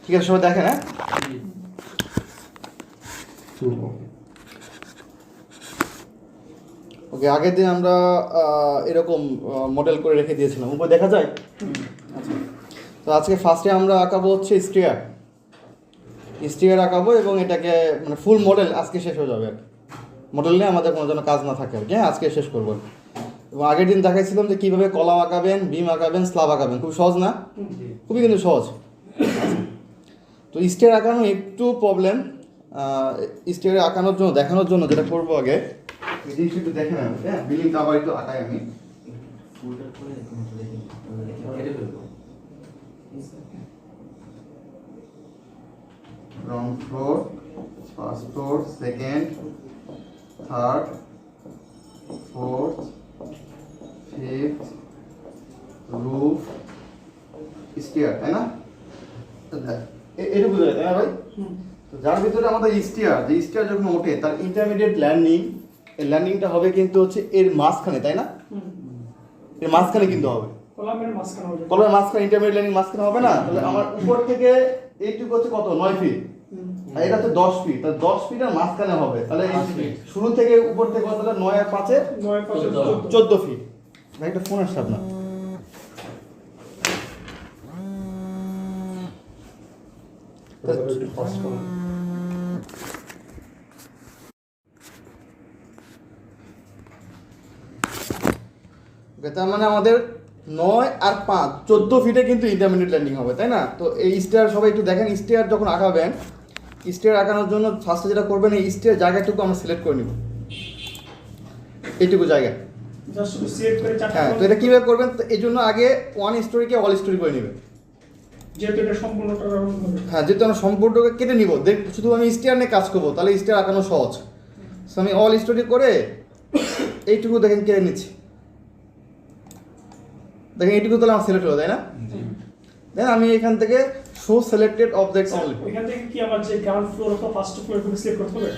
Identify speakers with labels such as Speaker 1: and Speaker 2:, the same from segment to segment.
Speaker 1: ঠিক আছে, সবাই দেখেন। হ্যাঁ, ওকে, আগের দিন আমরা এরকম মডেল করে রেখে দিয়েছিলাম, উপরে দেখা যায়। আচ্ছা, তো আজকে ফার্স্টে আমরা আঁকাবো হচ্ছে স্টিয়ার আঁকাবো, এবং এটাকে মানে ফুল মডেল আজকে শেষ হয়ে যাবে আর কি। মডেল নিয়ে আমাদের কোনো যেন কাজ না থাকে আর কি। হ্যাঁ, আজকে শেষ করবো। এবং আগের দিন দেখাইছিলাম যে কীভাবে কলাম আঁকাবেন, বিম আঁকাবেন, স্ল্যাব আঁকাবেন। খুব সহজ না? খুবই কিন্তু সহজ। তো স্টিয়ার আঁকানো একটু প্রবলেম। স্টিয়ার আঁকানোর জন্য, দেখানোর জন্য যেটা করবো আগে, এই জিনিসটা একটু দেখে নেন। হ্যাঁ, বিল্ডিংটা আবার একটু আঁকাই আমি। Ground floor, first floor, second, third, fourth, fifth, roof, stair, তাই না? এটা বুঝা যায়, তাই না ভাই? তো যার ভিতরে আমাদের স্টিয়ার যখন ওঠে, তার ইন্টারমিডিয়েট ল্যান্ডিং, এই ল্যান্ডিংটা হবে কিন্তু হচ্ছে এর মাঝখানে, তাই না? এর মাঝখানে কিন্তু হবে, কলামের মাঝখানে, ইন্টারমিডিয়েট ল্যান্ডিং মাঝখানে হবে না? তাহলে আমার উপর থেকে এইটুকু হচ্ছে কত, 9 ফিট, আর এটা হচ্ছে 10 ফিট, তাহলে 10 ফিটের মাঝখানে হবে। তাহলে শুরু থেকে উপর থেকে কত, 9 আর 5 14 ফিট। ভাই একটা ফোন আসছে আপনার। তার মানে আমাদের 9 আর 5 14 ফিটে কিন্তু ইন্টারমিডিয়েট ল্যান্ডিং হবে, তাই না? তো এই স্টিয়ার সবাই একটু দেখেন। স্টিয়ার যখন আঁকাবেন, স্টিয়ার আঁকানোর জন্য ফার্স্টে যেটা করবেন, এই স্টিয়ার জায়গাটুকু আমরা সিলেক্ট করে নিব, এইটুকু জায়গা। হ্যাঁ, তো এটা কীভাবে করবেন? তো এই জন্য আগে 1 স্টোরিকে অল স্টোরি করে নেবেন, যেহেতু এটা সম্পূর্ণটা। হ্যাঁ, যেহেতু আমরা সম্পূর্ণটাকে কেটে নিব, শুধু আমি স্টিয়ার নিয়ে কাজ করবো, তাহলে স্টিয়ার আঁকানো সহজ। সো আমি অল স্টোরি করে এইটুকু দেখেন কেটে নিচ্ছি। দেখেন এইটুকু তাহলে আমার সিলেক্ট হলো, তাই না? দেন আমি এখান থেকে শো সিলেক্টেড অবজেক্ট অনলি,
Speaker 2: এখান থেকে কি আমার যে গ্রাউন্ড ফ্লোর অথবা ফার্স্ট ফ্লোর এগুলো সিলেক্ট করতে হবে?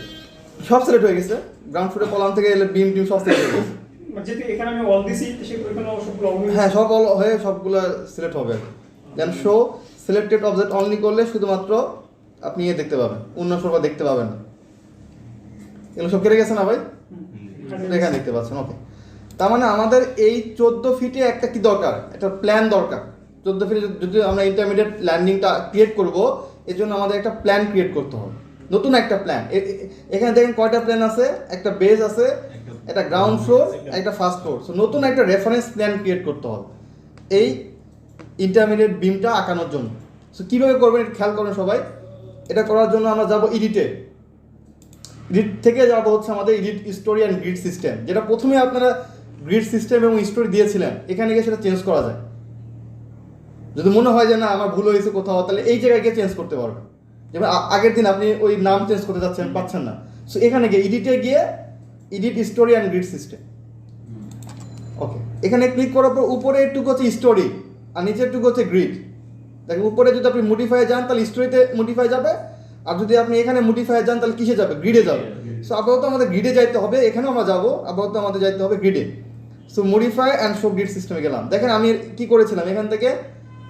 Speaker 1: সব সিলেক্ট হয়ে গেছে। গ্রাউন্ড ফ্লোরে কলাম থেকে এলে বিম টিম সব সিলেক্ট হয়ে গেছে।
Speaker 2: মানে যেহেতু এখানে আমি অল দিছি, সেখানে সবগুলো অল।
Speaker 1: হ্যাঁ, সব অল হয়ে সবগুলো সিলেক্ট হবে। দেন শো সিলেক্টেড অবজেক্ট অনলি করলে শুধুমাত্র আপনি ইয়ে দেখতে পাবেন, অন্য সব দেখতে পাবেন না। এগুলো সব কেটে গেছে না ভাই? এখানে দেখতে পাচ্ছেন। ওকে, তার মানে আমাদের এই 14 ফিটে একটা কি দরকার, একটা প্ল্যান দরকার। 14 ফিটে যদি আমরা ইন্টারমিডিয়েট ল্যান্ডিংটা ক্রিয়েট করব, এর জন্য আমাদের একটা প্ল্যান ক্রিয়েট করতে হবে, নতুন একটা প্ল্যান। এখানে দেখেন কয়টা প্ল্যান আছে, একটা বেস আছে, একটা গ্রাউন্ড ফ্লোর, একটা ফার্স্ট ফ্লোর। সো নতুন একটা রেফারেন্স প্ল্যান ক্রিয়েট করতে হবে এই ইন্টারমিডিয়েট বিমটা আঁকানোর জন্য। সো কীভাবে করবেন এটা খেয়াল করবেন সবাই। এটা করার জন্য আমরা যাব এডিট থেকে যাবো হচ্ছে আমাদের edit story and grid system, যেটা প্রথমে আপনারা গ্রিড সিস্টেম এবং স্টোরি দিয়েছিলেন। এখানে গিয়ে সেটা চেঞ্জ করা যায়। যদি মনে হয় যে না আমার ভুল হয়েছে কোথাও, তাহলে এই জায়গায় গিয়ে চেঞ্জ করতে পারবেন। যেমন আগের দিন আপনি ওই নাম চেঞ্জ করতে যাচ্ছেন, পাচ্ছেন না। সো এখানে গিয়ে এডিটে গিয়ে edit story and grid system. Okay, এখানে ক্লিক করার পর উপরে একটুকু হচ্ছে স্টোরি আর নিচে একটুকু হচ্ছে গ্রিড। দেখেন উপরে যদি আপনি মডিফাই যান তাহলে স্টোরিতে মডিফাই যাবে, আর যদি আপনি এখানে মডিফাই যান তাহলে কিসে যাবে, গ্রিডে যাবে। সো আপাতত আমাদের গ্রিডে যাইতে হবে, এখানেও আমরা যাবো, আপাতত আমাদের যাইতে হবে গ্রিডে। So modify and show grid সিস্টেমে গেলাম। দেখেন আমি কি করেছিলাম, এখান থেকে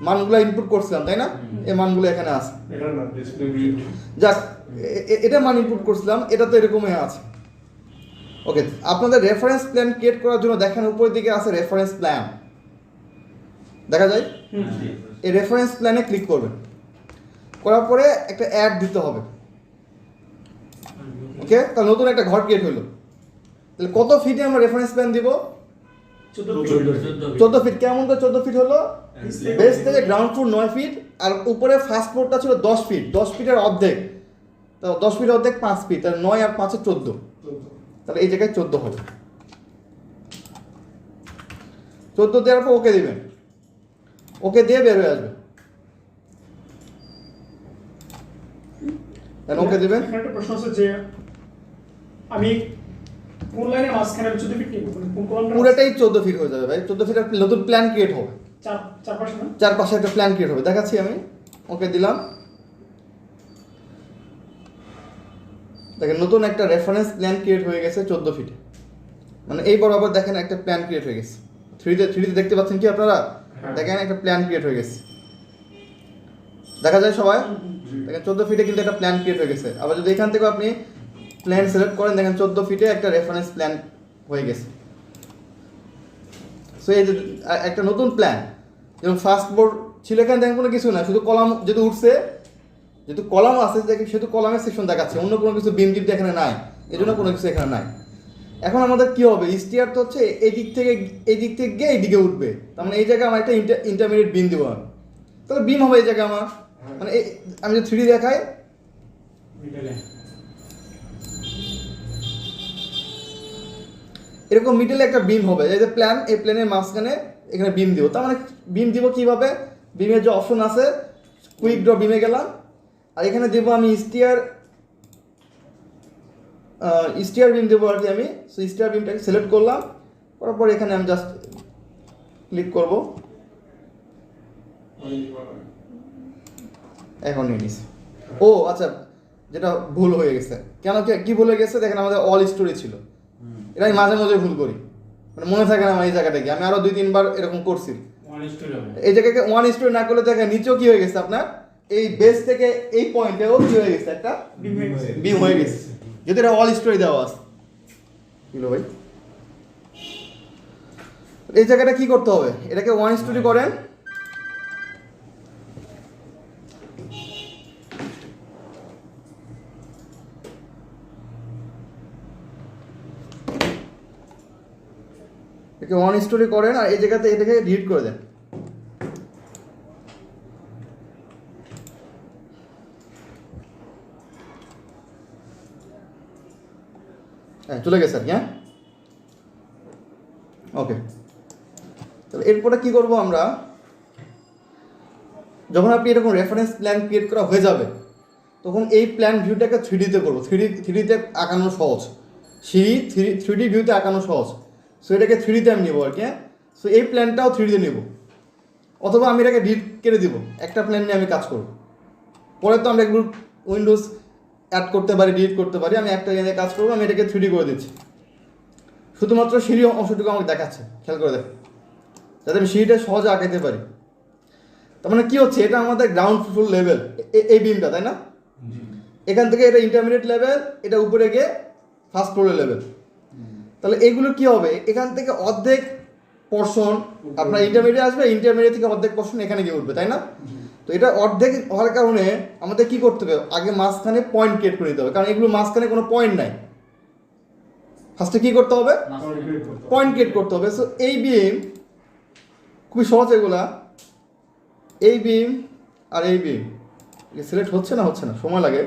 Speaker 1: মানগুলো ইনপুট করছিলাম, তাই না? এই মানগুলো এখানে আছে। যাক, এটা মান ইনপুট করছিলাম, এটা তো এরকমই আছে। ওকে, আপনাদের রেফারেন্স প্ল্যান ক্রিয়েট করার জন্য দেখেন উপরের দিকে আছে রেফারেন্স প্ল্যান, দেখা যায়? এই রেফারেন্স প্ল্যানে ক্লিক করবেন, করার পরে একটা অ্যাড দিতে হবে। ওকে, তাহলে নতুন একটা ঘর ক্রিয়েট হলো। তাহলে কত ফিটে আমরা রেফারেন্স প্ল্যান দিব? 14 ফিট। কেমন করে 14 ফিট হলো? বেস থেকে গ্রাউন্ড ফ্লোর 9 ফিট, আর উপরে ফার্স্ট ফ্লোরটা ছিল 10 ফিট। 10 ফিটের অর্ধেক, তো 10 ফিটের অর্ধেক 5 ফিট, তাহলে 9 আর 5 14। তাহলে এই জায়গায় 14 হবে। 14 দেওয়ার পর ওকে দিবেন, ওকে দিয়ে বের হয়ে আসবে। ওকে দিবেন।
Speaker 2: একটা প্রশ্ন আছে যে আমি কোন লাইনের মাঝখানে 14 ফিট নিব, কোন কলামটা?
Speaker 1: পুরোটাই 14 ফিট হয়ে যাবে ভাই। 14 ফিটের নতুন প্ল্যান ক্রিয়েট হবে,
Speaker 2: চারপাশে না,
Speaker 1: চারপাশে একটা প্ল্যান ক্রিয়েট হবে। দেখাচ্ছি আমি, ওকে দিলাম। দেখেন নতুন একটা রেফারেন্স প্ল্যান ক্রিয়েট হয়ে গেছে 14 ফিটে। মানে এই বরাবর দেখেন একটা প্ল্যান ক্রিয়েট হয়ে গেছে। 3D দেখতে পাচ্ছেন কি আপনারা? দেখেন একটা প্ল্যান ক্রিয়েট হয়ে গেছে। দেখা যায় সবাই? দেখেন 14 ফিটে কিন্তু একটা প্ল্যান ক্রিয়েট হয়ে গেছে। আবার যদি এখান থেকে আপনি প্ল্যান সিলেক্ট করেন, দেখেন 14 ফিটে একটা রেফারেন্স প্ল্যান হয়ে গেছে। সো এই যে একটা নতুন প্ল্যান, যেমন ফার্স্ট বোর্ড ছিল এখানে দেখেন কোনো কিছু না, শুধু কলাম যেহেতু উঠছে, যেহেতু কলাম আছে দেখেন সেহেতু কলামের সেকশন দেখাচ্ছে, অন্য কোনো কিছু বিম কিন্তু এখানে নাই, এই জন্য কোনো কিছু এখানে নাই। এখন আমাদের কি হবে, স্টিয়ার তো হচ্ছে এই দিক থেকে গিয়ে এইদিকে উঠবে, তার মানে এই জায়গায় আমার একটা ইন্টারমিডিয়েট বিম দিব আমি, তাহলে বিম হবে এই জায়গায় আমার, মানে আমি যদি 3D দেখাই এরকম মিডলে একটা বিম হবে, এই যে প্ল্যান, এই প্ল্যানের মাঝখানে এখানে বিম দিব। তার মানে বিম দিব কিভাবে, বিমের যে অপশন আছে কুইক ড্র বিমে গেলাম, আর এখানে দেবো আমি স্টিয়ার বিম দেবো আর কি আমি। সো স্টিয়ার বিমটাকে সিলেক্ট করলাম, করার পর এখানে আমি জাস্ট ক্লিক করব, এখন নিয়ে নিছি। ও আচ্ছা, যেটা ভুল হয়ে গেছে, কেন কি ভুল হয়ে গেছে দেখেন, আমাদের অল স্টোরি ছিল, এটা আমি মাঝে মাঝে ভুল করি, মানে মনে থাকে না আমার এই জায়গাটা কি, আমি আরো 2-3 বার এরকম করছি। এই জায়গাকে 1 স্টোরি না করলে দেখেন নিচেও কি হয়ে গেছে আপনার, এই বেস থেকে এই পয়েন্টেও কি হয়ে গেছে, একটা বিম হয়ে গেছে, যদি এটা অল স্টোরি দেওয়া আছে। বুঝলো ভাই? এই জায়গাটা কি করতে হবে, এটাকে 1 স্টোরি করেন, এটাকে 1 স্টোরি করেন, আর এই জায়গাতে এটাকে ডিলিট করে দেন। হ্যাঁ চলে গেছে আর কি। হ্যাঁ ওকে, তাহলে এরপরে কি করব আমরা, যখন আপনি এরকম রেফারেন্স প্ল্যান ক্রিয়েট করা হয়ে যাবে, তখন এই প্ল্যান ভিউটাকে 3D-তে করবো। 3D-তে আঁকানো সহজ, 3D ভিউতে আঁকানো সহজ। সো এটাকে 3D-তে আমি নেবো আর কি। হ্যাঁ, সো এই প্ল্যানটাও 3D-তে নেব, অথবা আমি এটাকে ডিলিট করে দিব, একটা প্ল্যান নিয়ে আমি কাজ করব। পরে তো আমরা এগুলো উইন্ডোজ অ্যাড করতে পারি, ডিলিট করতে পারি, আমি একটা নিয়ে কাজ করবো, আমি এটাকে 3D করে দিচ্ছি। শুধুমাত্র সিঁড়ি অংশটুকু আমাকে দেখাচ্ছে, খেয়াল করে দেখ, যাতে আমি সিঁড়িটা সহজে আঁকাইতে পারি। তার মানে কি হচ্ছে, এটা আমাদের গ্রাউন্ড ফ্লোর লেভেল, এই বিমটা, তাই না? এখান থেকে এটা ইন্টারমিডিয়েট লেভেল, এটা উপরে গিয়ে ফার্স্ট ফ্লোরের লেভেল। তাহলে এগুলো কি হবে, এখান থেকে অর্ধেক পোর্শন আপনার ইন্টারমিডিয়েট আসবে, ইন্টারমিডিয়েট থেকে অর্ধেক পোর্শন এখানে গিয়ে উঠবে, তাই না? তো এটা অর্ধেক হওয়ার কারণে আমাদের কি করতে হবে, আগে মাঝখানে পয়েন্ট ক্রিয়েট করে দিতে হবে, কারণ এগুলো মাঝখানে কোনো পয়েন্ট নাই। ফার্স্টে কি করতে হবে, পয়েন্ট ক্রিয়েট করতে হবে। সো এই বিম খুবই সহজ, এগুলা এই বিম আর এই বিম সিলেক্ট হচ্ছে না, সময় লাগে,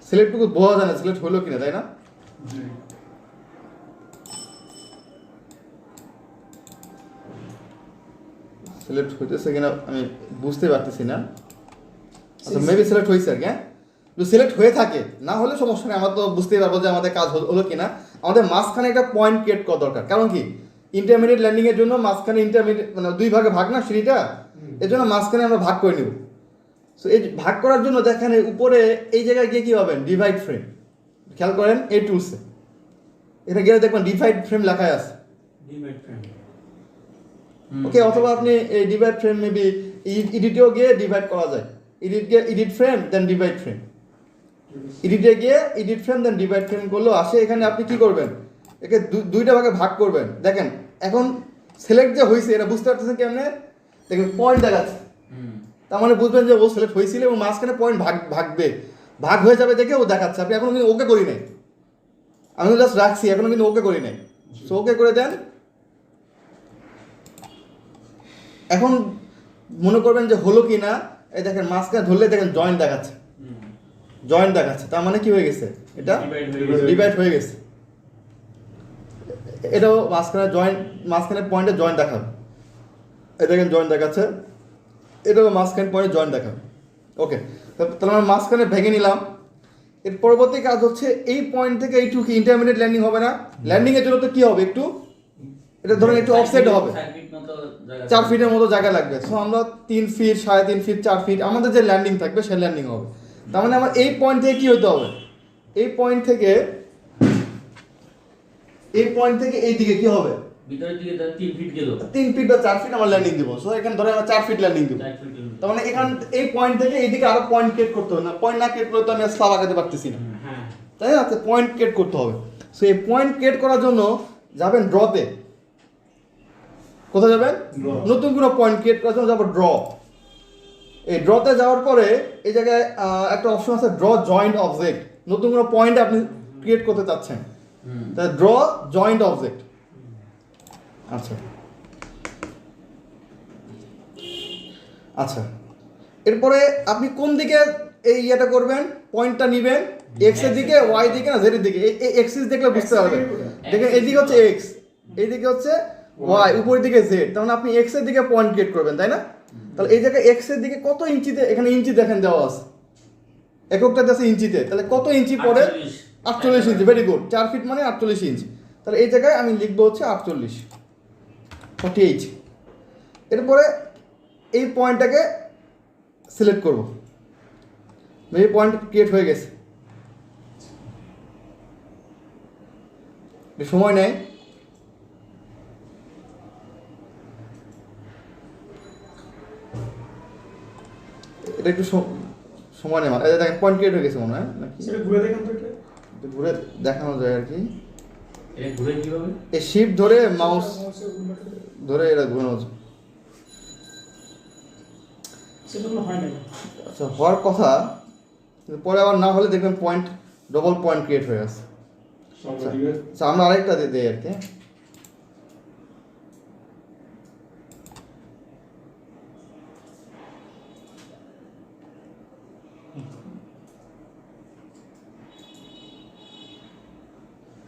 Speaker 1: সিলেক্টটুকু বোঝা যায় না সিলেক্ট হলো কিনা, তাই না? সিলেক্ট হইতেছে কিনা আমি বুঝতে পারতেছি না। আচ্ছা মেবি সিলেক্ট হয়েছে আর কি। হ্যাঁ, যদি সিলেক্ট হয়ে থাকে, না হলে সমস্যা নেই, আমরা তো বুঝতেই পারবো যে আমাদের কাজ হলো কিনা। আমাদের মাঝখানে একটা পয়েন্ট ক্রিয়েট করা দরকার, কারণ কি ইন্টারমিডিয়েট ল্যান্ডিং এর জন্য মাঝখানে ইন্টারমিডিয়েট মানে 2 ভাগে ভাগ না সিঁড়িটা, এর জন্য মাঝখানে আমরা ভাগ করে নেব। সো এই ভাগ করার জন্য দেখেন উপরে এই জায়গায় গিয়ে কী পাবেন, ডিভাইড ফ্রেম, খেয়াল করেন এই টুলসে, এটা গেলে দেখবেন ডিভাইড ফ্রেম লেখাই আছে, ওকে। অথবা আপনি এই ডিভাইড ফ্রেম মেবি এডিটেও গিয়ে ডিভাইড করা যায়, এডিট ফ্রেম দেন ডিভাইড ফ্রেম, এডিটে গিয়ে এডিট ফ্রেম দেন ডিভাইড ফ্রেম করলেও আসে। এখানে আপনি কি করবেন, একে 2টা ভাগে ভাগ করবেন। দেখেন এখন সিলেক্ট যে হয়েছে এটা বুঝতে পারতেছেন কেমনে, দেখেন পয়েন্ট দেখাচ্ছে, তার মানে বুঝবেন যে ও সিলেক্ট হয়েছিল, এবং মাঝখানে পয়েন্ট ভাগ হয়ে যাবে দেখে ও দেখাচ্ছে। আপনি এখনো কিন্তু ওকে করি নাই, আমি জাস্ট রাখছি, এখনো কিন্তু ওকে করি নাই। সো ওকে করে দেন। এখন মনে করবেন যে হলো কি না, এই দেখেন মাঝখানে ধরলে দেখেন জয়েন্ট দেখাচ্ছে, তার মানে কি হয়ে গেছে, এটা ডিভাইড হয়ে গেছে। এটাও মাঝখানে পয়েন্টে জয়েন্ট দেখাবে, এই দেখেন জয়েন্ট দেখাচ্ছে, এটাও মাঝখানে পয়েন্টে জয়েন্ট দেখাবে। ওকে, তাহলে আমরা মাঝখানে ভেঙে নিলাম। এর পরবর্তী কাজ হচ্ছে এই পয়েন্ট থেকে এইটুকু কি ইন্টারমিডিয়েট ল্যান্ডিং হবে না, ল্যান্ডিং এর জন্য তো কি হবে, একটু এটা ধরেন একটু অফসেট হবে, 4 ফিটের মতো জায়গা লাগবে। সো আমরা 3 ফিট, 3.5 ফিট, 4 ফিট আমাদের যে ল্যান্ডিং থাকবে সে ল্যান্ডিং হবে। তার মানে আমার এই পয়েন্ট থেকে কি হতে হবে, এই পয়েন্ট থেকে এই দিকে কি হবে,
Speaker 3: ভিতরের দিকে তার 3 ফিট গেল
Speaker 1: 3 ফিট বা 4 ফিট আমরা ল্যান্ডিং দিব। সো এখানে ধরে আমরা 4 ফিট ল্যান্ডিং দিব।
Speaker 3: 4 ফিট গেল।
Speaker 1: তার মানে এখান এই পয়েন্ট থেকে এইদিকে আরো পয়েন্ট ক্রিয়েট করতে হবে না, পয়েন্ট না ক্রিয়েট করলে তো আমি স্ল্যাব আগাতে পারতেছি না,
Speaker 3: হ্যাঁ
Speaker 1: তাই না? পয়েন্ট ক্রিয়েট করতে হবে। সো এই পয়েন্ট ক্রিয়েট করার জন্য যাবেন ড্রতে। কোথায় যাবেন? নতুন কোনো পয়েন্ট ক্রিয়েট করার জন্য যাবো ড্র। এই ড্রতে যাওয়ার পরে এই জায়গায় একটা অপশন আছে ড্র জয়েন্ট অবজেক্ট। নতুন কোনো পয়েন্ট আপনি ক্রিয়েট করতে চাচ্ছেন, তাই ড্র জয়েন্ট অবজেক্ট। আচ্ছা আচ্ছা, এরপরে আপনি কোন দিকে এই ইয়েটা করবেন, পয়েন্টটা নেবেন? এক্স এর দিকে, ওয়াই দিকে না জেড এর দিকে? এই এক্সিস দেখলে বুঝতে পারবেন। দেখেন এইদিকে হচ্ছে এক্স, এইদিকে হচ্ছে ওয়াই, উপরের দিকে জেড। তার মানে আপনি এক্স এর দিকে পয়েন্ট ক্রিয়েট করবেন, তাই না? তাহলে এই জায়গায় এক্স এর দিকে কত ইঞ্চিতে, এখানে ইঞ্চি দেখেন দেওয়া আছে, এককটা আছে ইঞ্চিতে। তাহলে কত ইঞ্চি পড়ে? 48 ইঞ্চি। ভেরি গুড, 4 ফিট মানে 48 ইঞ্চি। তাহলে এই জায়গায় আমি লিখবো হচ্ছে 48। এরপরে এই পয়েন্টটাকে সিলেক্ট করব। এই পয়েন্ট ক্রিয়েট হয়ে গেছে। সময় নেয়, এটা একটু সময় নেই। এই দেখেন পয়েন্ট ক্রিয়েট হয়ে গেছে মনে হয় নাকি?
Speaker 2: সেটা ঘুরে দেখেন তো এটা।
Speaker 1: একটু ঘুরে দেখানো যায় আর কি।
Speaker 3: এটা ঘুরে কিভাবে?
Speaker 1: এই শিফট ধরে মাউস ধরে এটা ঘুরানো যায়।
Speaker 2: সেটা তো হয় না।
Speaker 1: আচ্ছা, হওয়ার কথা, কিন্তু পরে আবার না হলে দেখবেন পয়েন্ট, ডবল পয়েন্ট ক্রিয়েট হয়ে আছে। আচ্ছা, আমরা আরেকটা দিয়ে দিই আর কি।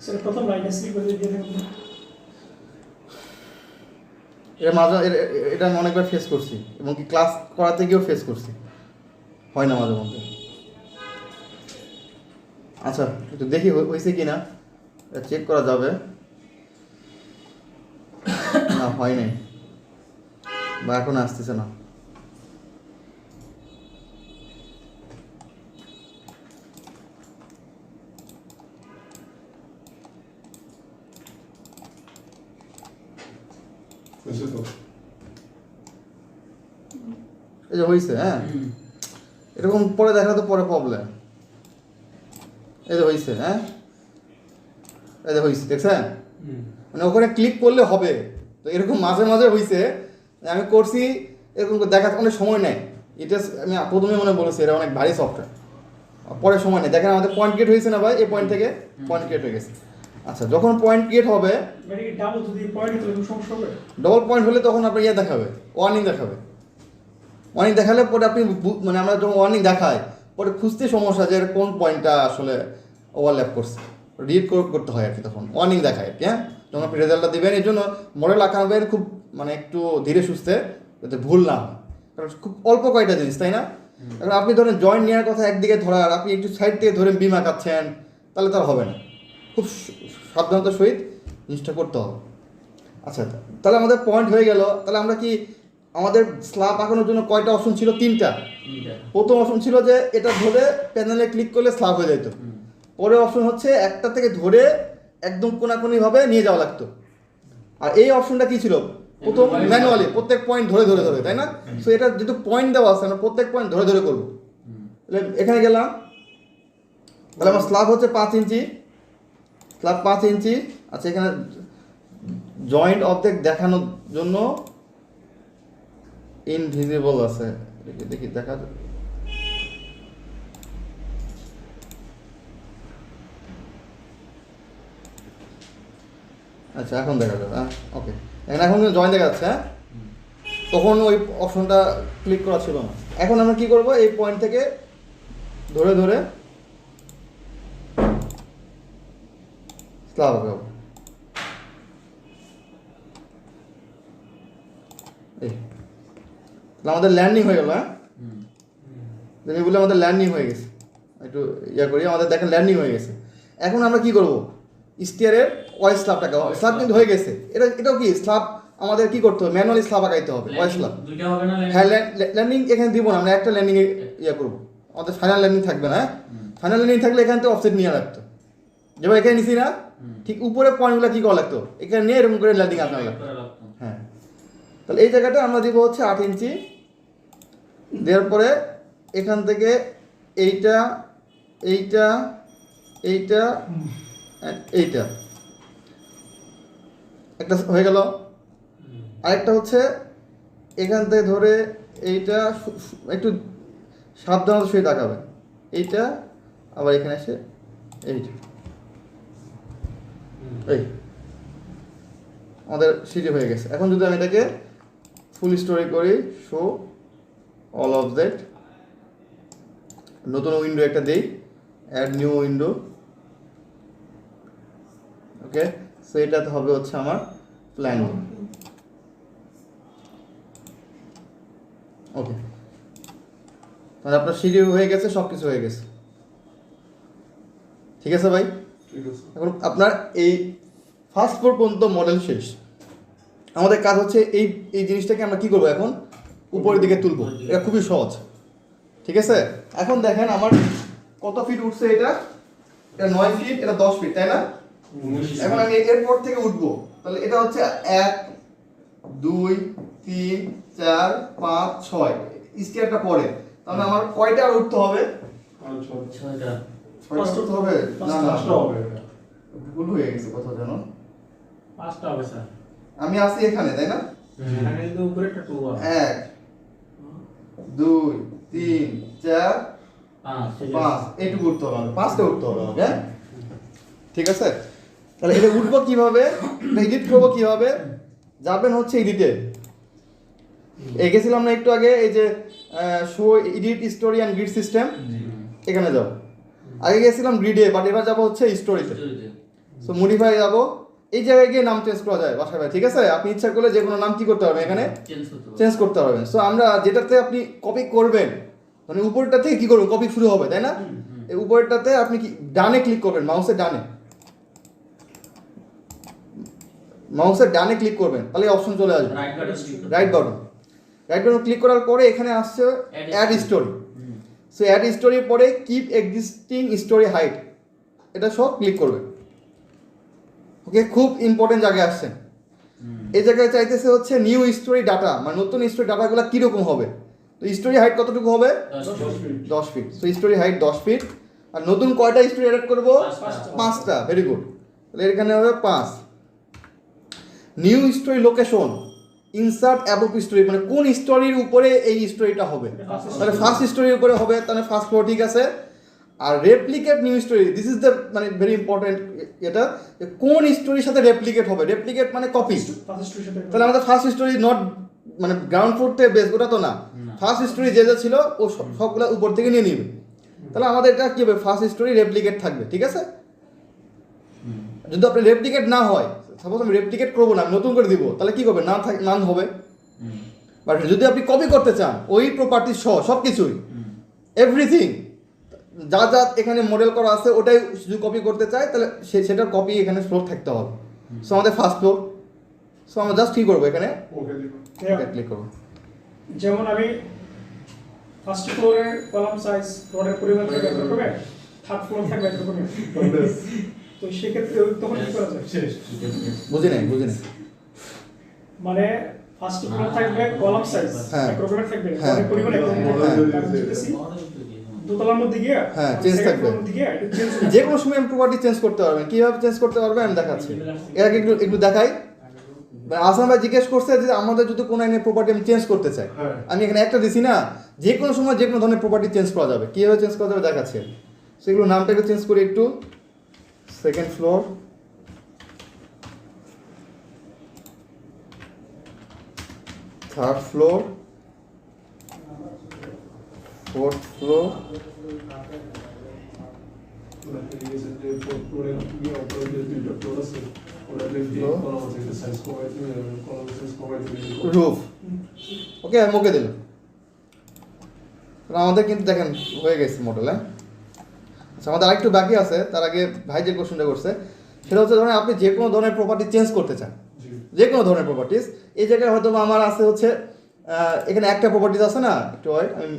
Speaker 2: সেটা প্রথম লাইনে সিল করে দিয়ে দেখুন।
Speaker 1: এটা মাঝে এটা আমি অনেকবার ফেস করছি, এবং কি ক্লাস করাতে গিয়েও ফেস করছি, হয় না মাঝে মধ্যে। আচ্ছা, একটু দেখি হয়েছে কি না, চেক করা যাবে। না, হয় নাই, বা এখন আসতেছে না। এই যে হয়েছে, হ্যাঁ, এরকম পরে দেখা তো পরে প্রবলেম। এই যে হয়েছে, হ্যাঁ, এই যে হয়েছে, দেখছেন? মানে ওখানে ক্লিক করলে হবে। তো এরকম মাঝে মাঝে হয়েছে, আমি করছি এরকম দেখাতে অনেক সময় নেয়। এটা আমি প্রথমে মনে বলেছি এটা অনেক ভারী সফটওয়্যার, পরে সময় নেই। দেখেন আমাদের পয়েন্ট ক্রিয়েট হয়েছে না ভাই? এই পয়েন্ট থেকে পয়েন্ট ক্রিয়েট হয়ে গেছে। আচ্ছা, যখন পয়েন্ট ক্রিয়েট হবে,
Speaker 2: মানে কি ডাবল যদি পয়েন্ট হলে সমস্যা হবে?
Speaker 1: ডবল পয়েন্ট হলে তখন আপনার ইয়ে দেখাবে, ওয়ার্নিং দেখাবে। ওয়ার্নিং দেখালে পরে আপনি মানে আমরা যখন ওয়ার্নিং দেখাই, পরে খুঁজতে সমস্যা যে কোন পয়েন্টটা আসলে ওভারল্যাপ করছে, রিড করতে হয় আর কি। তখন ওয়ার্নিং দেখায় আর কি। হ্যাঁ, যখন আপনি রেজাল্টটা দেবেন, এই জন্য মডেল আঁকাবেন খুব মানে একটু ধীরে সুস্থে, যাতে ভুল না হয়, কারণ খুব অল্প কয়টা জিনিস, তাই না? এখন আপনি ধরেন জয়েন্ট নেওয়ার কথা একদিকে ধরার, আপনি একটু সাইড থেকে ধরে বিম আঁকাচ্ছেন, তাহলে তার হবে না। খুব সাবধানতার সহিত জিনিসটা করতে হবে। আচ্ছা, তাহলে আমাদের পয়েন্ট হয়ে গেল। তাহলে আমরা কি, আমাদের স্ল্যাব আঁকানোর জন্য কয়টা অপশন ছিল? 3টা। প্রথম অপশন ছিল যে এটা ধরে প্যানেলে ক্লিক করলে স্ল্যাব হয়ে যেত। পরের অপশন হচ্ছে একটা থেকে ধরে একদম কোনাকুনিভাবে নিয়ে যাওয়া লাগতো। আর এই অপশনটা কি ছিল? প্রথম ম্যানুয়ালি প্রত্যেক পয়েন্ট ধরে ধরে ধরে, তাই না? সো এটা যেহেতু পয়েন্ট দেওয়া আছে, আমরা প্রত্যেক পয়েন্ট ধরে ধরে করবো। তাহলে এখানে গেলাম, তাহলে আমার স্ল্যাব হচ্ছে 5 ইঞ্চি, স্ল্যাব 5 ইঞ্চি। আচ্ছা, এখানে জয়েন্ট অবজেক্ট দেখানোর জন্য ইনভিজিবল আছে, দেখি দেখা যায়। আচ্ছা, এখন দেখা যাবে। হ্যাঁ, ওকে, এখন জয়েন্ট দেখা যাচ্ছে। হ্যাঁ, তখন ওই অপশনটা ক্লিক করা ছিল না। এখন আমরা কি করব? এই পয়েন্ট থেকে ধরে ধরে স্ল্যাব আঁকাবো। এই আমাদের ল্যান্ডিং হয়ে গেল। হ্যাঁ, বলে আমাদের ল্যান্ডিং হয়ে গেছে। একটু ইয়া করি, আমাদের দেখেন ল্যান্ডিং হয়ে গেছে। এখন আমরা কি করব? স্টিয়ারের ওয়াই স্ল্যাবটা আঁকাবো। স্ল্যাব কিন্তু হয়ে গেছে। এটাও কি স্ল্যাব আমাদের কি করতে হবে? ম্যানুয়ালি স্ল্যাব আঁকাইতে হবে, ওয়াই স্ল্যাব। হ্যাঁ, ল্যান্ডিং এখানে দিব না, আমরা একটা ল্যান্ডিং ইয়া করবো। আমাদের ফাইনাল ল্যান্ডিং থাকবে না। ফাইনাল ল্যান্ডিং থাকলে এখান থেকে অফসেট নিয়ে রাখতো, যেমন এখানে নিছি না, ঠিক উপরে পয়েন্টগুলো কি করা লাগতো, এখানে নিয়ে এরকম করে ল্যান্ডিং আনা লাগতো।
Speaker 3: করা লাগতো।
Speaker 1: হ্যাঁ, তাহলে এই জায়গাটা আমরা দিব হচ্ছে 8 ইঞ্চি। দেওয়ার পরে এখান থেকে এইটা এইটা এইটা and এইটা একটা হয়ে গেল। আরেকটা হচ্ছে এখান থেকে ধরে এইটা একটু সাবধানত শুয়ে তাকাবে, এইটা আবার এখানে এসে এইটা, এই আমাদের সিটি হয়ে গেছে। এখন যদি আমি এটাকে ফুল স্টোরি করি, শো অল অফ দ্যাট, নতুন উইন্ডো একটা দেই, অ্যাড নিউ উইন্ডো। ওকে, সো এটাতে হবে হচ্ছে আমার প্ল্যান। ওকে, তাহলে আপনার সিঁড়ি হয়ে গেছে, সব কিছু হয়ে গেছে। ঠিক আছে ভাই, এখন আপনার এই ফার্স্ট ফ্লোর পর্যন্ত মডেল শেষ। আমাদের কাজ হচ্ছে এই এই জিনিসটাকে আমরা কি করবো এখন, উপরের দিকে তুলবো। এটা খুবই সহজ। ঠিক আছে, এখন দেখেন আমার কত ফিট উঠছে, এটা 9 ফিট, এটা 10 ফিট, তাই না? এখন আমি এরপর থেকে উঠবো, তাহলে এটা হচ্ছে 1 2 3 4 5 6 স্টেয়ারটা পরে, তাহলে আমার কয়টা আর উঠতে হবে?
Speaker 3: 6টা।
Speaker 1: 6টা উঠতে হবে? না না,
Speaker 2: হবে
Speaker 1: ভুল হয়ে গেছে কোথাও যেন।
Speaker 2: 5টা হবে স্যার।
Speaker 1: আমি আছি এখানে, তাই না?
Speaker 2: এখানে কিন্তু উপরে একটা 2 আছে।
Speaker 1: 1 2 3 4 5 এইটুকু উঠতে হবে, 5টা উঠতে হবে। হ্যাঁ, ঠিক আছে। তাহলে এটা উঠবো কিভাবে, এটা এডিট করবো কিভাবে? যাবেন হচ্ছে এডিটে, গেছিলাম না একটু আগে, এই যে show edit story and grid system, এখানে যাবো। আগে গেছিলাম গ্রিডে, বাট এবার যাবো হচ্ছে স্টোরিতে। সো মডিফাই যাবো, এই জায়গায় গিয়ে নাম চেঞ্জ করা যায় বাসায় ভাই। ঠিক আছে, আপনি ইচ্ছা করলে যে কোনো নাম কি করতে পারবেন, এখানে চেঞ্জ করতে পারবেন। সো আমরা যেটাতে আপনি কপি করবেন, মানে উপরটা থেকে কি করবেন, কপি শুরু হবে, তাই না? এই উপরেরটাতে আপনি কি ডানে ক্লিক করবেন, মাউসের ডানে, মাউসের ডানে ক্লিক করবেন, তাহলে অপশন চলে আসবে right button. Right button click করার পরে এখানে আসছে অ্যাড স্টোরি। সো অ্যাড স্টোরির পরে কিপ এক্সিস্টিং স্টোরি হাইট, এটা সব ক্লিক করবেন। ওকে, খুব ইম্পর্টেন্ট জায়গায় আসছেন। এই জায়গায় চাইতেছে হচ্ছে নিউ স্টোরি ডাটা, মানে নতুন স্টোরি ডাটাগুলো কীরকম হবে। তো স্টোরি হাইট কতটুকু হবে? 10 feet. So story height 10 feet. আর নতুন কয়টা স্টোরি অ্যাড করবো? 5টা। ভেরি গুড, তাহলে এখানে হবে 5। New story location, insert above story, মানে কোন স্টোরির উপরে এই স্টোরিটা হবে, তাহলে ফার্স্ট স্টোরির উপরে হবে, তাহলে ফার্স্ট ফ্লোর। ঠিক আছে। আর replicate new story, this is the মানে ভেরি ইম্পর্টেন্ট, এটা কোন স্টোরির সাথে রেপ্লিকেট হবে। রেপ্লিকেট মানে কপি, তাহলে আমাদের ফার্স্ট স্টোরি নট মানে গ্রাউন্ড ফ্লোর থেকে বেস, ওটা তো না। ফার্স্ট স্টোরি যে যা ছিল ও সবগুলো উপর থেকে নিয়ে নিবে, তাহলে আমাদের এটা কী হবে, ফার্স্ট স্টোরি রেপ্লিকেট থাকবে। ঠিক আছে, যদি আপনার রেপ্লিকেট না হয়, সাপোজ আমি রেপ্লিকেট করবো না, আমি নতুন করে দিব, তাহলে কি করবে, নান হবে। বাট যদি আপনি কপি করতে চান ওই প্রপার্টি সহ সব কিছুই, এভরিথিং যা যা এখানে মডেল করা আছে ওটাই যদি কপি করতে চাই, তাহলে সেটার কপি এখানে ফ্লোর থাকতে হবে। সো আমাদের ফার্স্ট ফ্লোর, সো আমরা জাস্ট কী করবো, এখানে ক্লিক করবো।
Speaker 2: যেমন আমি ফার্স্ট ফ্লোরের কলাম সাইজ রডের পরিমাণ থেকে বের করবে, থার্ড ফ্লোর থাকবে বের করবে, তো সেক্ষেত্রে তখন কি করা যায়?
Speaker 1: বুঝি নাই
Speaker 2: মানে ফার্স্ট ফ্লোর থাকবে কলাম সাইজ এক রকমের থাকবে, রডের পরিমাণ এক রকমের, দোতলার মধ্যে গিয়ে
Speaker 1: হ্যাঁ চেঞ্জ থাকবে। যে কোনো সময় প্রপার্টি চেঞ্জ করতে পারবেন, কীভাবে চেঞ্জ করতে পারবেন আমি দেখাচ্ছি। এর আগে একটু দেখাই। আসাম ভাই জিজ্ঞেস করছে যে আমাদের যদি কোনো একটা প্রপার্টি আমি চেঞ্জ করতে চাই, আমি এখানে একটা দিছি না, যে কোনো সময় যে কোনো ধরনের প্রপার্টি চেঞ্জ করা যাবে। কীভাবে চেঞ্জ করা যাবে দেখাচ্ছি। সেগুলো নামটাকে চেঞ্জ করি একটু, second floor, third floor, fourth floor, roof. Okay, আমি ওকে দিলাম। আমাদের কিন্তু দেখেন হয়ে গেছে মডেল। হ্যাঁ, আচ্ছা, আমাদের আরেকটু বাকি আছে। তার আগে ভাই যে কোশ্চেনটা করছে সেটা হচ্ছে, ধরেন আপনি যে কোনো ধরনের প্রপার্টি চেঞ্জ করতে চান, যে কোনো ধরনের প্রপার্টিস। এই জায়গায় হয়তো আমার আছে হচ্ছে এখানে একটা প্রপার্টিস আছে না, একটু হয় আমি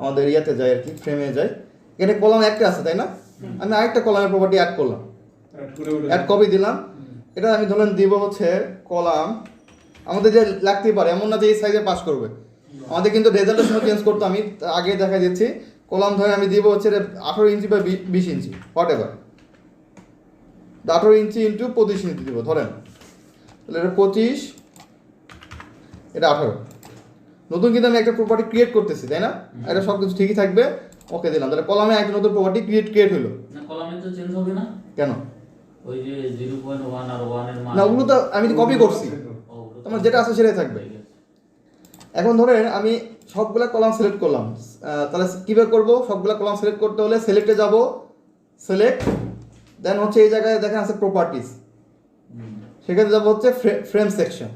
Speaker 1: আমাদের ইয়াতে যাই আর কি, ফ্রেমে যাই, এখানে কলাম একটা আছে তাই না, আমি আরেকটা কলামের প্রপার্টি অ্যাড করলাম। অ্যাড কপি দিলাম। এটা আমি ধরেন দিব হচ্ছে কলাম, আমাদের যে লাগতেই পারে এমন না যে এই সাইজে পাস করবে, আমাদের কিন্তু রেজাল্টের সময় চেঞ্জ করতে আমি আগে দেখা দিচ্ছি। কলাম ধরে আমি দিব হচ্ছে 18 ইঞ্চি বা 20 ইঞ্চি হোয়াট এভার, 18 ইঞ্চি ইন্টু 25 ইঞ্চি দিব ধরেন, তাহলে এটা 25, এটা 18। নতুন কিন্তু আমি একটা প্রপার্টি ক্রিয়েট করতেছি, তাই না? এটা সব কিছু ঠিকই থাকবে, ওকে দিলাম। তাহলে কলামে একটা নতুন প্রপার্টি ক্রিয়েট হলো।
Speaker 4: না কলামে তো চেঞ্জ হবে না,
Speaker 1: কেন
Speaker 4: ওই যে 0.1 আর 1 এর মান
Speaker 1: না? ওগুলো তো আমি কপি করছি, তোমার যেটা আছে সেটাই থাকবে। এখন ধরেন আমি সবগুলা কলাম সিলেক্ট করলাম, তাহলে কীভাবে করবো? সবগুলা কলাম সিলেক্ট করতে হলে সিলেক্টে যাব, সিলেক্ট, দেন হচ্ছে এই জায়গায় দেখেন আছে প্রপার্টিস, সেখানে যাবো হচ্ছে frame section,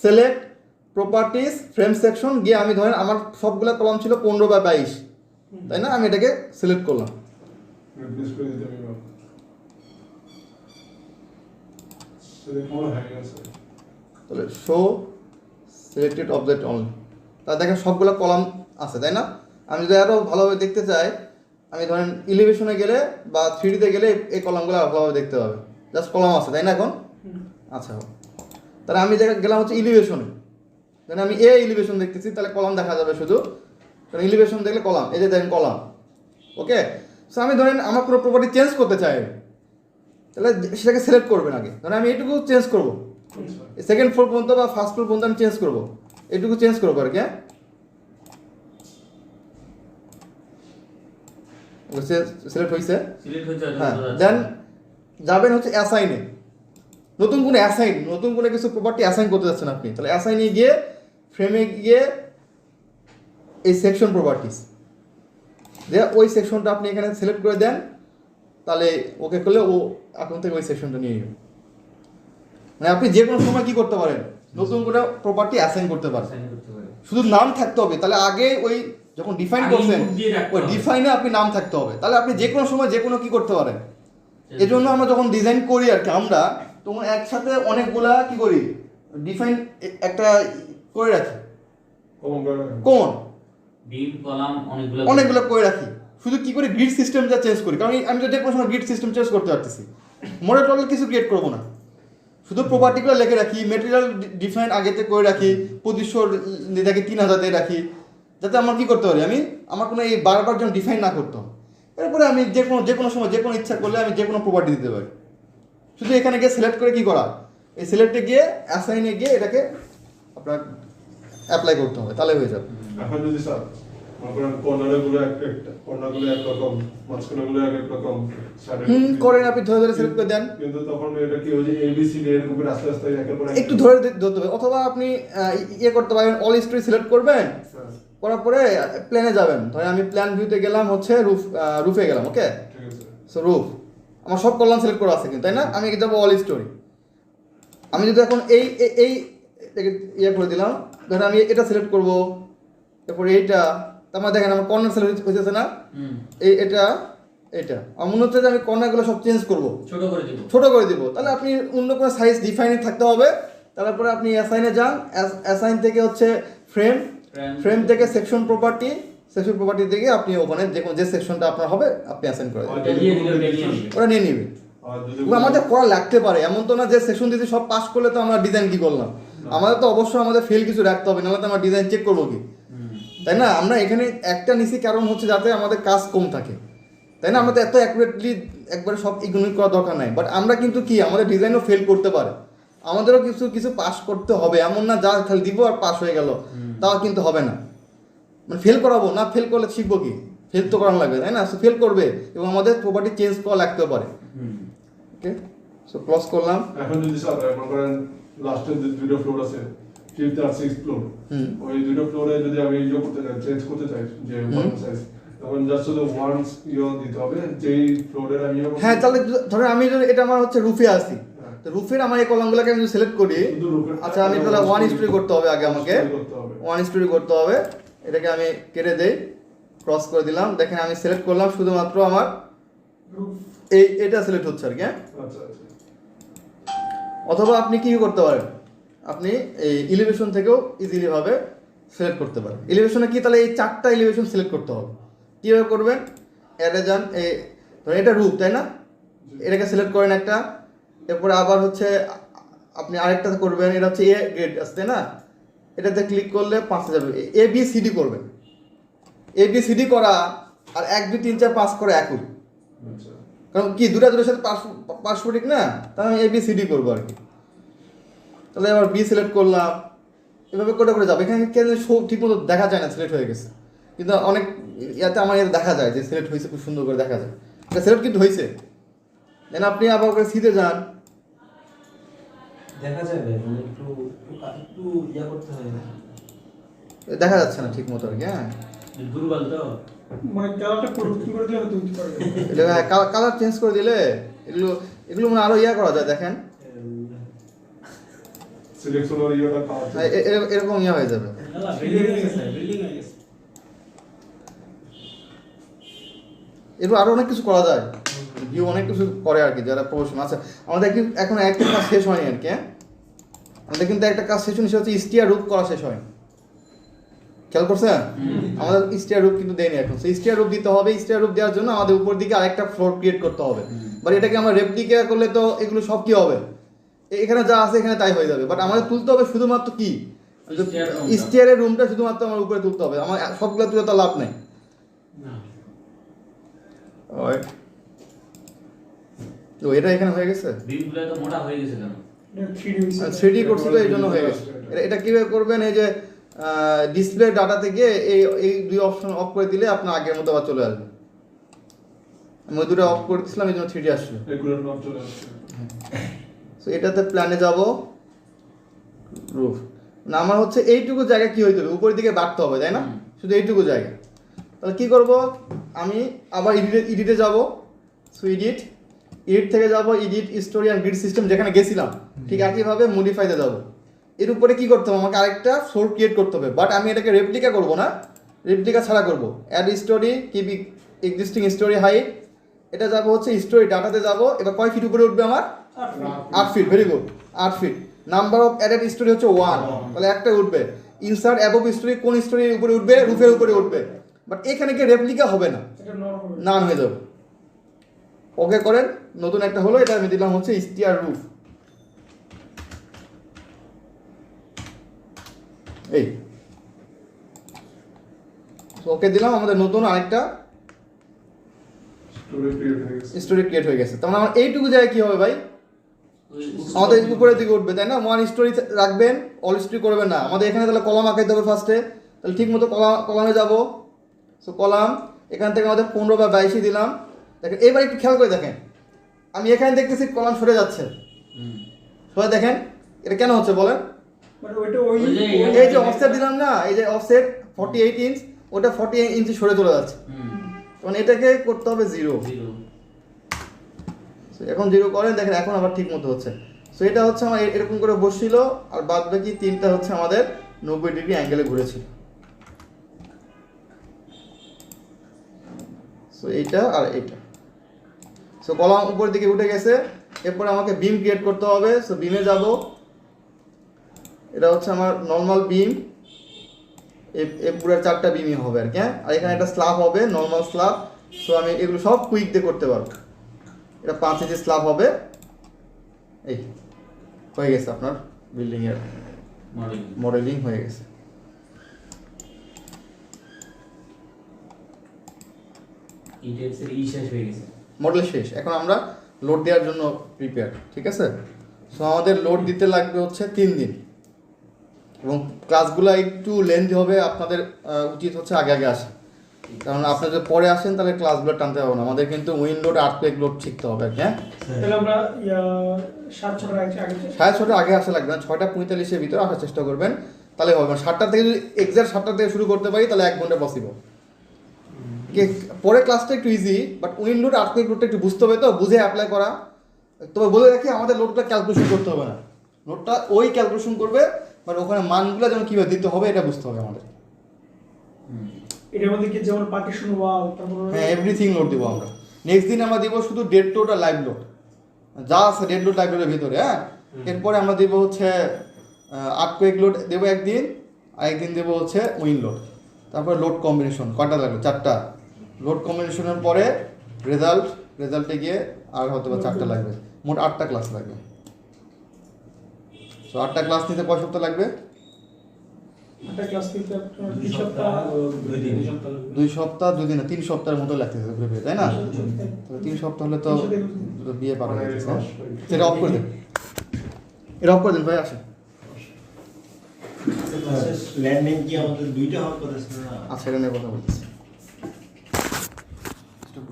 Speaker 1: select properties frame section, গিয়ে আমি ধরেন আমার সবগুলা কলাম ছিল 15 বা 22, তাই না? আমি এটাকে সিলেক্ট করলাম। তাহলে শো সিলেক্টেড অবজেক্ট অনলি, তা দেখেন সবগুলো কলাম আছে, তাই না? আমি যদি আরও ভালোভাবে দেখতে চাই, আমি ধরেন ইলিভেশনে গেলে বা 3D-তে গেলে এই কলামগুলো ভালোভাবে দেখতে পাবে, জাস্ট কলাম আছে, তাই না? এখন আচ্ছা, তাহলে আমি গেলাম হচ্ছে ইলিভেশনে, দেন আমি ইলিভেশন দেখতেছি, তাহলে কলাম দেখা যাবে শুধু, কারণ ইলিভেশন দেখলে কলাম, এই যে দেখেন কলাম। ওকে, সো আমি ধরেন আমার কোনো প্রপার্টি চেঞ্জ করতে চাই, তাহলে সেটাকে সিলেক্ট করবেন আগে। ধরেন আমি এইটুকু চেঞ্জ করবো, সেকেন্ড ফ্লোর পর্যন্ত বা ফার্স্ট ফ্লোর পর্যন্ত আমি চেঞ্জ করবো, এইটুকু চেঞ্জ করবো আর কি। হ্যাঁ, সিলেক্ট হয়েছে। হ্যাঁ, দেন যাবেন হচ্ছে অ্যাসাইনে, নতুন কোনো কিছু প্রপার্টি অ্যাসাইন করতে যাচ্ছেন আপনি, তাহলে অ্যাসাইনে গিয়ে ফ্রেমে গিয়ে এই সেকশন প্রপার্টিস দিয়ে ওই সেকশনটা আপনি এখানে সিলেক্ট করে দেন, তাহলে ওকে করলে ও এখন থেকে ওই সেকশনটা নিয়ে নেবে। মানে আপনি যে কোনো সময় কি করতে পারেন, নতুন করে প্রপার্টি অ্যাসাইন করতে পারেন, শুধু নাম থাকতে হবে। তাহলে আগে ওই যখন ডিফাইন করছেন ওই ডিফাইনে আপনি নাম থাকতে হবে, তাহলে আপনি যে কোনো সময় যে কোনো কি করতে পারেন। এই জন্য আমরা যখন ডিজাইন করি আর কি, আমরা তখন একসাথে অনেকগুলা কি করি, ডিফাইন একটা করে রাখি, কোন
Speaker 4: বিম কলাম
Speaker 1: অনেকগুলো করে রাখি, শুধু কি করে গ্রিড সিস্টেমটা চেঞ্জ করি, কারণ আমি তো যে কোনো সময় গ্রিড সিস্টেম চেঞ্জ করতে পারতেছি, মডেল টডেল কিছু ক্রিয়েট করবো না, শুধু প্রপার্টিগুলো লিখে রাখি, মেটেরিয়াল ডিফাইন আগেতে করে রাখি, 2500 দেখে 3000 রাখি, যাতে আমার কি করতে পারি, আমার কোনো এই বারবার যেন ডিফাইন না করতে হয়। এরপরে আমি যে কোনো সময় যে কোনো ইচ্ছা করলে আমি যে কোনো প্রপার্টি দিতে পারি। শুধু এখানে গিয়ে সিলেক্ট করে কি করা, এই সিলেক্টে গিয়ে অ্যাসাইনে গিয়ে এটাকে আপনার অ্যাপ্লাই করতে হবে, তাহলে হয়ে যাবে।
Speaker 3: এখন যদি স্যার কর্নারগুলো কর্নারগুলো একরকম, মাঝখানেগুলো একরকম,
Speaker 1: করেন আপনি ধরে সিলেক্ট করে দেন,
Speaker 3: কিন্তু তখন এটা কি ওই যে এবিসিডি এরকম করে আস্তে আস্তে একের পর
Speaker 1: একটু ধরে ধরতে হবে, অথবা আপনি করতে পারেন, অল হিস্ট্রি সিলেক্ট করবেন, করার পরে প্ল্যানে যাবেন, ধরেন আমি প্ল্যান ভিউতে গেলাম হচ্ছে রুফে গেলাম। ওকে,
Speaker 3: ঠিক আছে।
Speaker 1: সো রুফ আমার সব কলাম সিলেক্ট করা আছে কিন্তু, তাই না? আমি যাবো অল স্টোরি, আমি যদি এখন এই করে দিলাম, ধরেন আমি এটা সিলেক্ট করবো, তারপরে এইটা, তারপর দেখেন আমার কর্নার সিলেক্ট হয়েছে না, এটা আমার মনে হচ্ছে যে আমি কর্নারগুলো সব চেঞ্জ করবো, ছোট করে দিব। তাহলে আপনি অন্য কোনো সাইজ ডিফাইনে থাকতে হবে, তারপরে আপনি অ্যাসাইনে যান, অ্যাসাইন থেকে হচ্ছে ফ্রেম থেকে সেকশন প্রপার্টি থেকে আপনি ওখানে যে সেকশনটা আপনার হবে আপনি অ্যাসাইন করে দেবেন, ওরা নিয়ে নিবে। আমাদের করা লাগতে পারে, এমন তো না যে সেকশন দিতে সব পাস করলে তো আমরা ডিজাইন কি করলাম, আমাদের তো অবশ্যই আমাদের ফেল কিছু রাখতে হবে, নাহলে তো আমরা ডিজাইন চেক করবো কি, তাই না? আমরা এখানে একটা নিছি কারণ হচ্ছে যাতে আমাদের কাজ কম থাকে, তাই না? আমরা তো এত অ্যাকুরেটলি একবারে সব ইগনোর করা দরকার নাই, বাট আমরা কিন্তু কি আমাদের ডিজাইনও ফেল করতে পারে, আমাদেরও কিছু পাস করতে হবে, এমন না যা খালি দিব আর পাস হয়ে গেল, তাও কিন্তু হবে না, মানে ফেল করাবো না, ফেল করলে শিখবো কি, ফেল তো করানো লাগবে, তাই না? সো ফেল করবে এবং আমাদের প্রপার্টি চেঞ্জ করা লাগতে পারে। ওকে, সো ক্লোজ করলাম।
Speaker 3: এখন যদি স্যার মনে করেন লাস্টের যে দুটো ফ্লোর আছে, 5th আর 6th ফ্লোর, ওই দুটো ফ্লোরে যদি আমি করতে চাই, চেঞ্জ করতে চাই যে সাইজ, তখন জাস্ট শুধু ওয়ান্স দিতে হবে যেই ফ্লোরে আমি
Speaker 1: হ্যাঁ, তাহলে ধরেন আমি যদি এটা আমার হচ্ছে রুফে আসি, তো রুফের আমার এই কলামগুলোকে আমি সিলেক্ট করি, আচ্ছা আমি তাহলে 1 স্টোরি করতে হবে, আগে আমাকে 1 স্টোরি করতে হবে, এটাকে আমি কেটে দেই, ক্রস করে দিলাম, দেখেন আমি সিলেক্ট করলাম শুধুমাত্র আমার এটা সিলেক্ট হচ্ছে আর কি। অথবা আপনি কি করতে পারেন, আপনি এই এলিভেশন থেকেও ইজিলি ভাবে সিলেক্ট করতে পারেন। এলিভেশনে কি, তাহলে এই 4টা এলিভেশন সিলেক্ট করতে হবে, কীভাবে করবেন, অ্যাডে যান, ধরেন এটা রুফ, তাই না? এটাকে সিলেক্ট করেন একটা, এরপরে আবার হচ্ছে আপনি আরেকটা করবেন, এটা হচ্ছে এ গ্রেড আছে তাই না, এটাতে ক্লিক করলে 5 যাবে, এ বি সি ডি করবেন। এ বি সি ডি করা আর 1 2 3 4 5 করে একই,
Speaker 3: আচ্ছা
Speaker 1: কারণ কি দুটার সাথে পারস্পরিক না, তাই আমি এ বি সি ডি করবো আর কি। তাহলে এবার বি সিলেক্ট করলাম, এভাবে করে করে যাবো। এখানে কেন ঠিক মতো দেখা যায় না সিলেক্ট হয়ে গেছে, কিন্তু অনেক ইয়াতে আমার এটা দেখা যায় যে সিলেক্ট হয়েছে, খুব সুন্দর করে দেখা যায় এটা সিলেক্ট কিন্তু হয়েছে। দেন আপনি আবার করে সিতে যান,
Speaker 5: দেখা যাবে মানে একটু একটু ইয়া করতে হয় না,
Speaker 1: দেখা যাচ্ছে না ঠিক মতো আর কি। হ্যাঁ,
Speaker 4: দুর্বল তো।
Speaker 2: মানে কালারটা পরিবর্তন করে দিলে হয়তো হতে পারে।
Speaker 1: এটা কালার চেঞ্জ করে দিলে এগুলো এগুলো মানে আরো ইয়া করা যায়। দেখেন
Speaker 3: সিলেকশন আর ইয়েটা কাজ
Speaker 1: হ্যাঁ, এরকম ইয়া হয়ে যাবে। এরপর আরো অনেক কিছু করা যায়, ভিউ অনেক কিছু করে আর কি যারা প্রফেশনাল আছে। আমাদের কি এখন একটা কাজ শেষ হয়নি আর কি। হ্যাঁ, আমাদের কিন্তু একটা কাজ শেষ হয়নি, সেটা হচ্ছে স্টিয়ার রূপ করা শেষ হয়নি। খেয়াল করছেন? আমাদের স্টিয়ার রূপ কিন্তু দেয়নি এখন। সেই স্টিয়ার রূপ দিতে হবে। স্টিয়ার রূপ দেওয়ার জন্য আমাদের উপর দিকে আরেকটা ফ্লোর ক্রিয়েট করতে হবে। বাট এটাকে আমরা রেপ্লিকা করলে তো এগুলো সব কি হবে, এখানে যা আছে এখানে তাই হয়ে যাবে। বাট আমাদের তুলতে হবে শুধুমাত্র কি স্টিয়ারের রুমটা শুধুমাত্র আমার উপরে তুলতে হবে, আমার সবগুলো তুলে তো লাভ নেই। তো এটা এখানে হয়ে গেছে,
Speaker 4: বিমগুলো তো মোটা হয়ে গেছে কেন?
Speaker 1: 3D করছি তো এই জন্য হয়ে গেছে। এটা কিভাবে করবেন, এই যে ডিসপ্লে ডাটা থেকে এই দুই অপশন অফ করে দিলে আপনার আগের মতো আবার চলে আসবে। আমি ওই দুটো অফ করে দিয়েছিলাম, এই জন্য 3D আসলো।
Speaker 3: এগুলোর নাম চলে আসছে।
Speaker 1: সো এটাতে প্ল্যানে যাব, রুফ না আমার হচ্ছে এইটুকু জায়গা কি হইতে হবে, উপরের দিকে বাড়তে হবে তাই না, শুধু এইটুকু জায়গা। তাহলে কি করব, আমি আবার এডিটে যাব। সো এডিট থেকে যাব edit story and grid system, যেখানে গেছিলাম ঠিক একইভাবে মডিফাইতে যাব। এর উপরে কি করতে হবে, আমাকে আরেকটা ফ্লোর ক্রিয়েট করতে হবে। বাট আমি এটাকে রেপ্লিকা করব না, রেপ্লিকা ছাড়া করব। Add story, keep existing story height, এটা যাব হচ্ছে স্টোরি ডাটাতে যাব। এবার কয় ফিট উপরে উঠবে আমার, 8 feet. Very good, 8 feet. Number of added story হচ্ছে 1, তাহলে একটা উঠবে। ইনসার্ট অ্যাবভ স্টোরি, কোন স্টোরির উপরে উঠবে, রুফের উপরে উঠবে। বাট এখানে কি রেপ্লিকা হবে না,
Speaker 2: এটা নরমাল
Speaker 1: নান হয়ে যাবে। ওকে করেন, নতুন একটা হলো, এটা আমি দিলাম হচ্ছে স্টিয়ার রুফ। এই ওকে দিলাম, আমাদের নতুন আরেকটা স্টোরি ক্রিয়েট হয়ে গেছে। তার মানে আমার এইটুকু জায়গায় কি হবে ভাই, আমাদের উপরের দিকে উঠবে তাই না। 1 স্টোরি রাখবেন, অল স্টোরি করবেন না। আমাদের এখানে তাহলে কলাম আঁকাইতে হবে ফার্স্টে, তাহলে ঠিক মতো কলামে যাব। সো কলাম এখান থেকে আমাদের 15 বা 22 দিলাম। দেখেন এবার একটু খেয়াল করে দেখেন, আমি এখানে দেখতেছি কলাম সরে যাচ্ছে। সবাই দেখেন এটা কেন হচ্ছে বলেন,
Speaker 2: মানে ওইটা ওই
Speaker 1: এই যে অফসেট দিলাম না, এই যে অফসেট 48 ইঞ্চ, ওটা 48 ইঞ্চি সরে চলে যাচ্ছে। মানে এটাকে করতে হবে 0। এখন 0 করেন, দেখেন এখন আবার ঠিক মতো হচ্ছে। সো এটা হচ্ছে আমার এরকম করে বসছিল, আর বাদ বাকি 3টা হচ্ছে আমাদের 90 ডিগ্রি অ্যাঙ্গেলে ঘুরেছিল। সো এইটা আর এইটা। সো কলাম উপরের দিকে উঠে গেছে। এরপরে আমাকে বিম ক্রিয়েট করতে হবে। সো বিমে যাব, এটা হচ্ছে আমার নর্মাল বিম, এই পুরো 4টা বিমই হবে আর কি। হ্যাঁ, আর এখানে একটা স্ল্যাব হবে, নর্মাল স্ল্যাব। সো আমি এগুলো সব কুইক দিয়ে করতে পারবো। এটা 5 ইঞ্চি স্ল্যাব হবে। এই হয়ে গেছে আপনার বিল্ডিং এর মডেলিং হয়ে গেছে। মডেল শেষ, এখন আমরা লোড দেওয়ার জন্য প্রিপেয়ার। ঠিক আছে, সো আমাদের লোড দিতে লাগবে হচ্ছে 3 দিন, এবং ক্লাসগুলো একটু লেন্থি হবে। আপনাদের উচিত হচ্ছে আগে আগে আসা, কারণ আপনারা যদি পরে আসেন তাহলে ক্লাসগুলো টানতে হবে না। আমাদের কিন্তু উইন্ডোড আর্থকুয়েক লোড শিখতে হবে। হ্যাঁ,
Speaker 2: তাহলে আমরা 7-6টার আগে
Speaker 1: 6:30 আগে আসা লাগবে না, 6:45-এর ভিতরে আসার চেষ্টা করবেন, তাহলে হবে। 7টা থেকে যদি এক্সাক্ট 7টা থেকে শুরু করতে পারি তাহলে 1 ঘন্টা পসিবল। পরে ক্লাসটা একটু ইজি, বাট উইন্ডোড আর্থকুয়েক লোডটা একটু বুঝতে হবে, তো বুঝে অ্যাপ্লাই করা। তবে বলে রাখি, আমাদের লোডটা ক্যালকুলেশন করতে হবে না, লোডটা ওই ক্যালকুলেশন করবে, বাট ওখানে মানগুলো যেন কীভাবে দিতে হবে এটা বুঝতে হবে আমাদের।
Speaker 2: এটার মধ্যে কি যেমন পার্টিশন ওয়াল, তারপর
Speaker 1: হ্যাঁ, এভরিথিং লোড দিব আমরা। নেক্সট দিন আমরা দিব শুধু ডেড লোড আর লাইভ লোড, যা আছে ডেড লোড লাইভ লোডের ভিতরে। হ্যাঁ, এরপরে আমরা দিব হচ্ছে আর্থকুয়েক লোড দেবো একদিন, আর একদিন দেবো হচ্ছে উইন লোড। তারপরে লোড কম্বিনেশন কয়টা লাগবে, 4টা। লোড কম্বিনেশনের পরে রেজাল্ট, রেজাল্টে গিয়ে আর হয়তো বা 4টা লাগবে, মোট 8টা ক্লাস লাগবে। সো 8টা ক্লাস নিতে কয় সপ্তাহ লাগবে?
Speaker 2: একটা ক্লাস নিতে আপনার 2
Speaker 5: 2
Speaker 2: সপ্তাহ
Speaker 5: সপ্তাহ 2 দিন
Speaker 1: 2 সপ্তাহ 2 দিন না 3 সপ্তাহের মতো লাগতেছে ঘুরে ফিরে, তাই না? তো 3 সপ্তাহ হলে তো বিয়ে পার হয়ে গেছে। সেটা অফ করে দেন, এটা অফ করে দেন ভাই, আসেন।
Speaker 5: ল্যান্ডিং কি আমাদের দুইটা হওয়ার কথা ছিল না?
Speaker 1: আচ্ছা, এটা নিয়ে কথা বলতেছি।
Speaker 3: স্টপ